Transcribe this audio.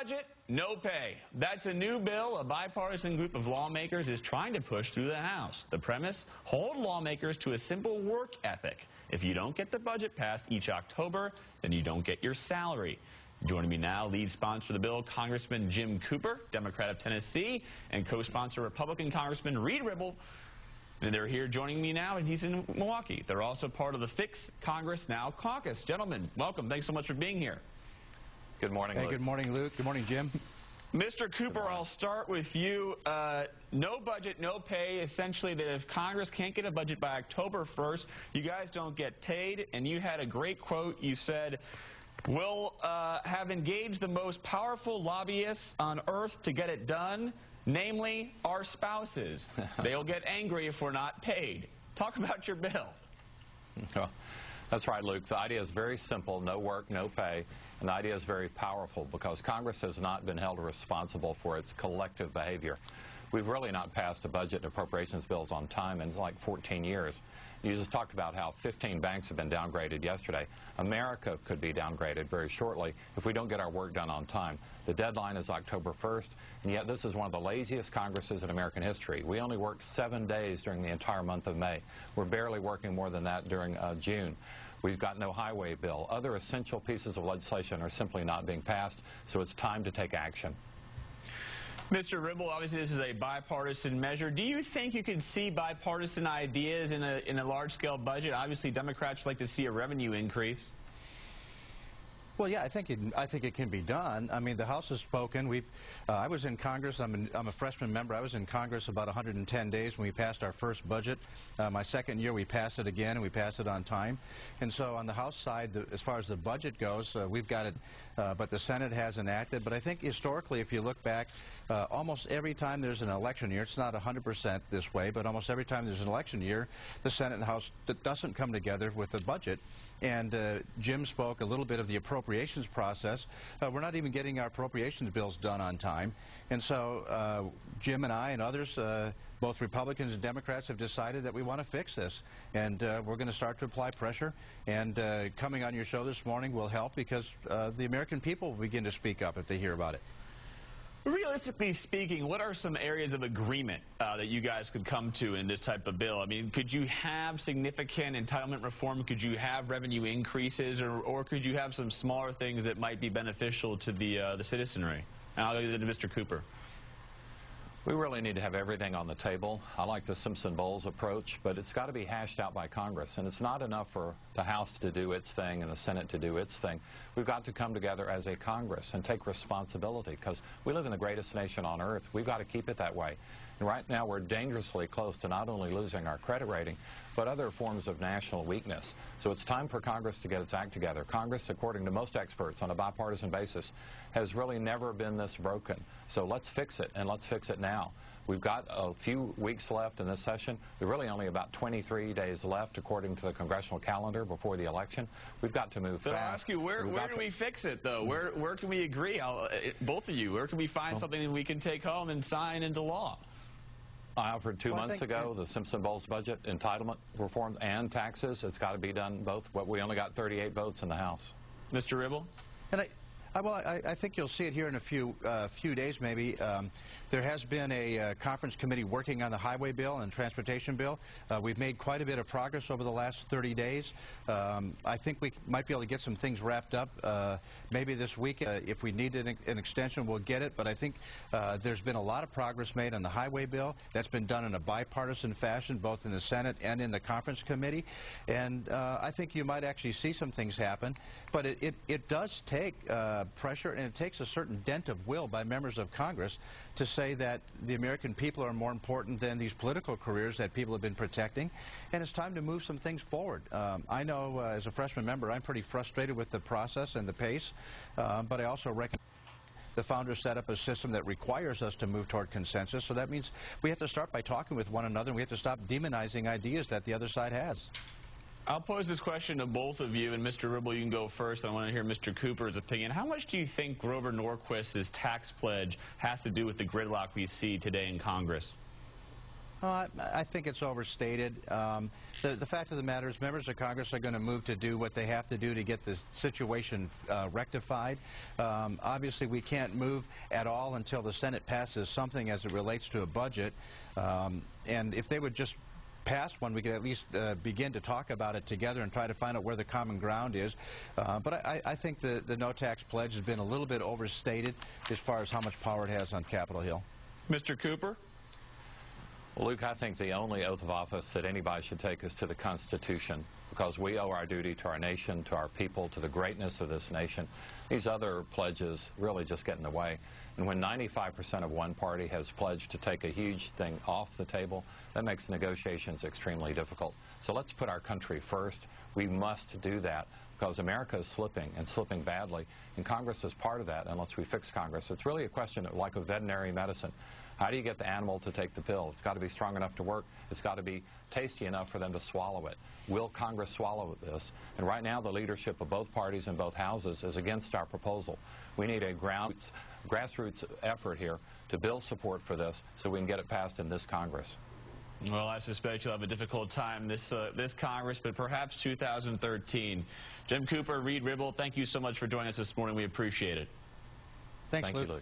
budget, no pay. That's a new bill a bipartisan group of lawmakers is trying to push through the House. The premise, hold lawmakers to a simple work ethic. If you don't get the budget passed each October, then you don't get your salary. Joining me now, lead sponsor of the bill, Congressman Jim Cooper, Democrat of Tennessee, and co-sponsor Republican Congressman Reed Ribble. And they're here joining me now, and he's in Milwaukee. They're also part of the Fix Congress Now caucus. Gentlemen, welcome. Thanks so much for being here. Good morning, Luke. Hey, good morning, Luke. Good morning, Jim. Mr. Cooper, I'll start with you. No budget, no pay. Essentially, that if Congress can't get a budget by October 1st, you guys don't get paid. And you had a great quote. You said, we'll have engaged the most powerful lobbyists on earth to get it done, namely our spouses. They'll get angry if we're not paid. Talk about your bill. Well, that's right, Luke. The idea is very simple, no work, no pay. And the idea is very powerful because Congress has not been held responsible for its collective behavior. We've really not passed a budget and appropriations bills on time in like 14 years. You just talked about how 15 banks have been downgraded yesterday. America could be downgraded very shortly if we don't get our work done on time. The deadline is October 1st, and yet this is one of the laziest Congresses in American history. We only worked 7 days during the entire month of May. We're barely working more than that during June. We've got no highway bill. Other essential pieces of legislation are simply not being passed, so it's time to take action. Mr. Ribble, obviously this is a bipartisan measure. Do you think you could see bipartisan ideas in a large-scale budget? Obviously, Democrats like to see a revenue increase. Well, yeah, I think it can be done. I mean, the House has spoken. I was in Congress. I'm a freshman member. I was in Congress about 110 days when we passed our first budget. My second year, we passed it again, and we passed it on time. And so on the House side, as far as the budget goes, we've got it, but the Senate hasn't acted. But I think historically, if you look back, almost every time there's an election year, it's not 100% this way, but almost every time there's an election year, the Senate and House doesn't come together with a budget. And Jim spoke a little bit of the appropriations process. We're not even getting our appropriations bills done on time. And so Jim and I and others, both Republicans and Democrats, have decided that we want to fix this. And we're going to start to apply pressure. And coming on your show this morning will help because the American people will begin to speak up if they hear about it. Realistically speaking, what are some areas of agreement that you guys could come to in this type of bill? I mean, could you have significant entitlement reform? Could you have revenue increases? Or could you have some smaller things that might be beneficial to the citizenry? And I'll go to Mr. Cooper. We really need to have everything on the table. I like the Simpson-Bowles approach, but it's got to be hashed out by Congress. And it's not enough for the House to do its thing and the Senate to do its thing. We've got to come together as a Congress and take responsibility because we live in the greatest nation on earth. We've got to keep it that way. And right now we're dangerously close to not only losing our credit rating, but other forms of national weakness. So it's time for Congress to get its act together. Congress, according to most experts on a bipartisan basis, has really never been this broken. So let's fix it, and let's fix it now. We've got a few weeks left in this session. There are really only about 23 days left, according to the congressional calendar, before the election. We've got to move fast. I'll ask you, where do we fix it, though? Where can we agree, both of you? Where can we find something that we can take home and sign into law? I offered 2 months ago the Simpson-Bowles budget, entitlement reform, and taxes. It's got to be done both. But we only got 38 votes in the House. Mr. Ribble? And I think you'll see it here in a few days, maybe. There has been a conference committee working on the highway bill and transportation bill. We've made quite a bit of progress over the last 30 days. I think we might be able to get some things wrapped up maybe this week. If we need an extension, we'll get it. But I think there's been a lot of progress made on the highway bill. That's been done in a bipartisan fashion, both in the Senate and in the conference committee. And I think you might actually see some things happen. But it does take pressure, and it takes a certain dent of will by members of Congress to say that the American people are more important than these political careers that people have been protecting, and it's time to move some things forward. I know as a freshman member, I'm pretty frustrated with the process and the pace, but I also recognize the founders set up a system that requires us to move toward consensus, so that means we have to start by talking with one another, and we have to stop demonizing ideas that the other side has. I'll pose this question to both of you, and Mr. Ribble, you can go first. I want to hear Mr. Cooper's opinion. How much do you think Grover Norquist's tax pledge has to do with the gridlock we see today in Congress? I think it's overstated. The fact of the matter is members of Congress are going to move to do what they have to do to get the situation rectified. Obviously, we can't move at all until the Senate passes something as it relates to a budget. And if they would just pass one, we could at least begin to talk about it together and try to find out where the common ground is. But I think the no tax pledge has been a little bit overstated as far as how much power it has on Capitol Hill. Mr. Cooper? Well, Luke, I think the only oath of office that anybody should take is to the Constitution, because we owe our duty to our nation, to our people, to the greatness of this nation. These other pledges really just get in the way. And when 95% of one party has pledged to take a huge thing off the table, that makes negotiations extremely difficult. So let's put our country first. We must do that, because America is slipping, and slipping badly, and Congress is part of that unless we fix Congress. It's really a question of, like, of veterinary medicine. How do you get the animal to take the pill? It's got to be strong enough to work. It's got to be tasty enough for them to swallow it. Will Congress swallow this? And right now, the leadership of both parties in both houses is against our proposal. We need a grassroots effort here to build support for this so we can get it passed in this Congress. Well, I suspect you'll have a difficult time this Congress, but perhaps 2013. Jim Cooper, Reed Ribble, thank you so much for joining us this morning. We appreciate it. Thank you, Luke.